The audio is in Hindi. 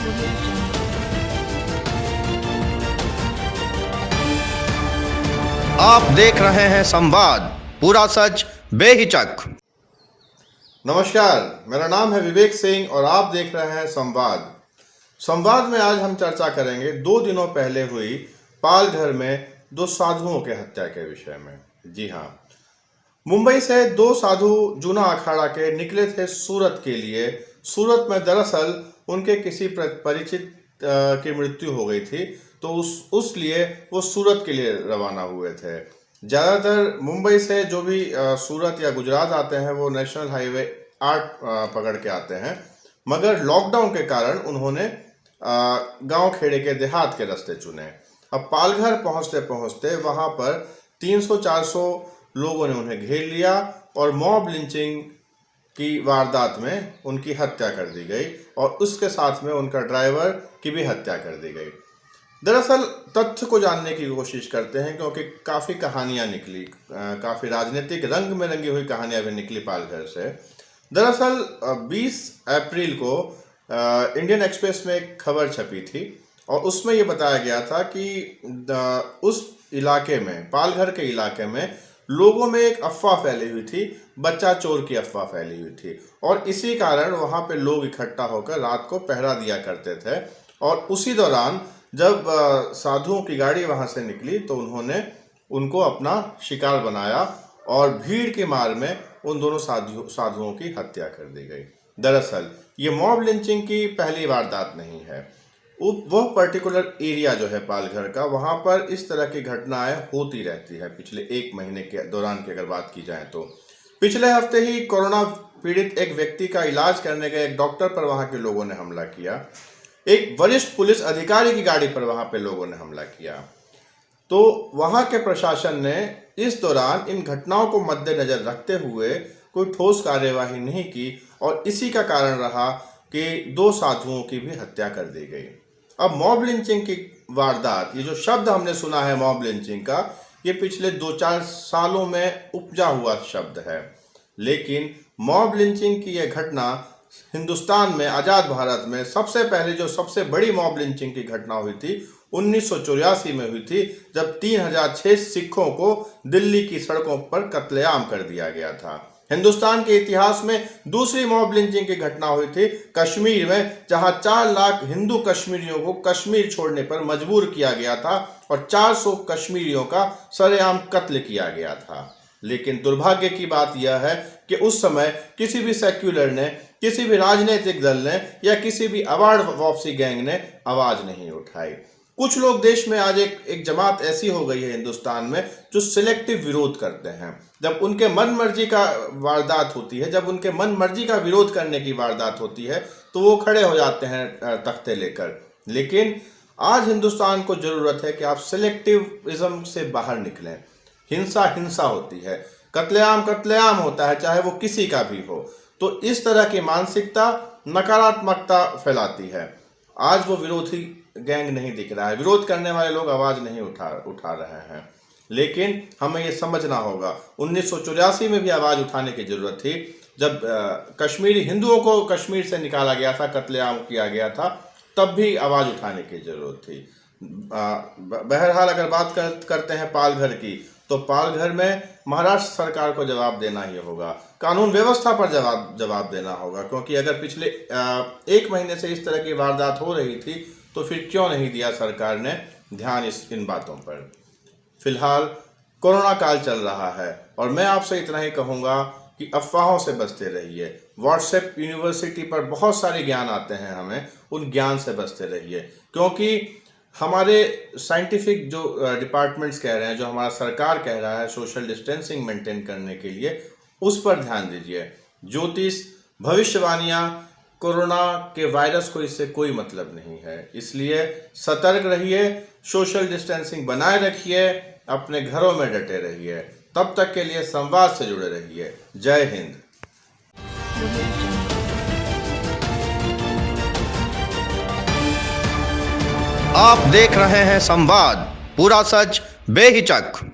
आप देख रहे हैं संवाद, पूरा सच बेहिचक। नमस्कार, मेरा नाम है विवेक सिंह और आप देख रहे हैं संवाद। संवाद में आज हम चर्चा करेंगे 2 दिनों पहले हुई पालघर में 2 साधुओं के हत्या के विषय में। जी हाँ, मुंबई से 2 साधु जूना अखाड़ा के निकले थे सूरत के लिए। सूरत में दरअसल उनके किसी परिचित की मृत्यु हो गई थी, तो उस लिए वो सूरत के लिए रवाना हुए थे। ज़्यादातर मुंबई से जो भी सूरत या गुजरात आते हैं वो नेशनल हाईवे 8 पकड़ के आते हैं, मगर लॉकडाउन के कारण उन्होंने गांव खेड़े के देहात के रास्ते चुने। अब पालघर पहुंचते पहुंचते वहां पर 300-400 लोगों ने उन्हें घेर लिया और मॉब लिंचिंग की वारदात में उनकी हत्या कर दी गई और उसके साथ में उनका ड्राइवर की भी हत्या कर दी गई। दरअसल तथ्य को जानने की कोशिश करते हैं, क्योंकि काफ़ी कहानियां निकली, काफ़ी राजनीतिक रंग में रंगी हुई कहानियां भी निकली पालघर से। दरअसल 20 अप्रैल को इंडियन एक्सप्रेस में एक खबर छपी थी और उसमें ये बताया गया था कि उस इलाके में, पालघर के इलाके में लोगों में एक अफवाह फैली हुई थी, बच्चा चोर की अफवाह फैली हुई थी और इसी कारण वहाँ पे लोग इकट्ठा होकर रात को पहरा दिया करते थे। और उसी दौरान जब साधुओं की गाड़ी वहाँ से निकली तो उन्होंने उनको अपना शिकार बनाया और भीड़ की मार में उन दोनों साधुओं की हत्या कर दी गई। दरअसल ये मॉब लिंचिंग की पहली वारदात नहीं है। वो पर्टिकुलर एरिया जो है पालघर का, वहाँ पर इस तरह की घटनाएं होती रहती है पिछले 1 महीने के दौरान की अगर बात की जाए तो। पिछले हफ्ते ही कोरोना पीड़ित एक व्यक्ति का इलाज करने गए एक डॉक्टर पर वहाँ के लोगों ने हमला किया। एक वरिष्ठ पुलिस अधिकारी की गाड़ी पर वहाँ पे लोगों ने हमला किया। तो वहाँ के प्रशासन ने इस दौरान इन घटनाओं को मद्देनजर रखते हुए कोई ठोस कार्यवाही नहीं की और इसी का कारण रहा कि 2 साधुओं की भी हत्या कर दी गई। अब मॉब लिंचिंग की वारदात, ये जो शब्द हमने सुना है मॉब लिंचिंग का, ये पिछले 2-4 सालों में उपजा हुआ शब्द है, लेकिन मॉब लिंचिंग की यह घटना हिंदुस्तान में, आज़ाद भारत में सबसे पहले जो सबसे बड़ी मॉब लिंचिंग की घटना हुई थी 1984 में हुई थी, जब 3006 सिखों को दिल्ली की सड़कों पर कत्लेआम कर दिया गया था। हिंदुस्तान के इतिहास में दूसरी मॉब लिंचिंग की घटना हुई थी कश्मीर में, जहां 4 लाख हिंदू कश्मीरियों को कश्मीर छोड़ने पर मजबूर किया गया था और 400 कश्मीरियों का सरेआम कत्ल किया गया था। लेकिन दुर्भाग्य की बात यह है कि उस समय किसी भी सेक्युलर ने, किसी भी राजनीतिक दल ने या किसी भी अवार्ड वापसी गैंग ने आवाज नहीं उठाई। कुछ लोग देश में आज एक जमात ऐसी हो गई है हिंदुस्तान में जो सिलेक्टिव विरोध करते हैं। जब उनके मन मर्जी का वारदात होती है, जब उनके मन मर्जी का विरोध करने की वारदात होती है, तो वो खड़े हो जाते हैं तख्ते लेकर। लेकिन आज हिंदुस्तान को जरूरत है कि आप सिलेक्टिविज्म से बाहर निकलें। हिंसा हिंसा होती है, कत्लेआम होता है, चाहे वो किसी का भी हो। तो इस तरह की मानसिकता नकारात्मकता फैलाती है। आज वो विरोधी गैंग नहीं दिख रहा है, विरोध करने वाले लोग आवाज नहीं उठा रहे हैं। लेकिन हमें ये समझना होगा, 1984 में भी आवाज उठाने की जरूरत थी, जब कश्मीरी हिंदुओं को कश्मीर से निकाला गया था, कत्लेआम किया गया था, तब भी आवाज उठाने की जरूरत थी। बहरहाल अगर बात करते हैं पालघर की, तो पालघर में महाराष्ट्र सरकार को जवाब देना ही होगा, कानून व्यवस्था पर जवाब देना होगा, क्योंकि अगर पिछले 1 महीने से इस तरह की वारदात हो रही थी तो फिर क्यों नहीं दिया सरकार ने ध्यान इन बातों पर। फिलहाल कोरोना काल चल रहा है और मैं आपसे इतना ही कहूँगा कि अफवाहों से बचते रहिए। व्हाट्सएप यूनिवर्सिटी पर बहुत सारे ज्ञान आते हैं, हमें उन ज्ञान से बचते रहिए, क्योंकि हमारे साइंटिफिक जो डिपार्टमेंट्स कह रहे हैं, जो हमारा सरकार कह रहा है सोशल डिस्टेंसिंग मेंटेन करने के लिए, उस पर ध्यान दीजिए। ज्योतिष, भविष्यवाणियाँ, कोरोना के वायरस को इससे कोई मतलब नहीं है, इसलिए सतर्क रहिए, सोशल डिस्टेंसिंग बनाए रखिए, अपने घरों में डटे रहिए। तब तक के लिए संवाद से जुड़े रहिए। जय हिंद। आप देख रहे हैं संवाद, पूरा सच बेहिचक।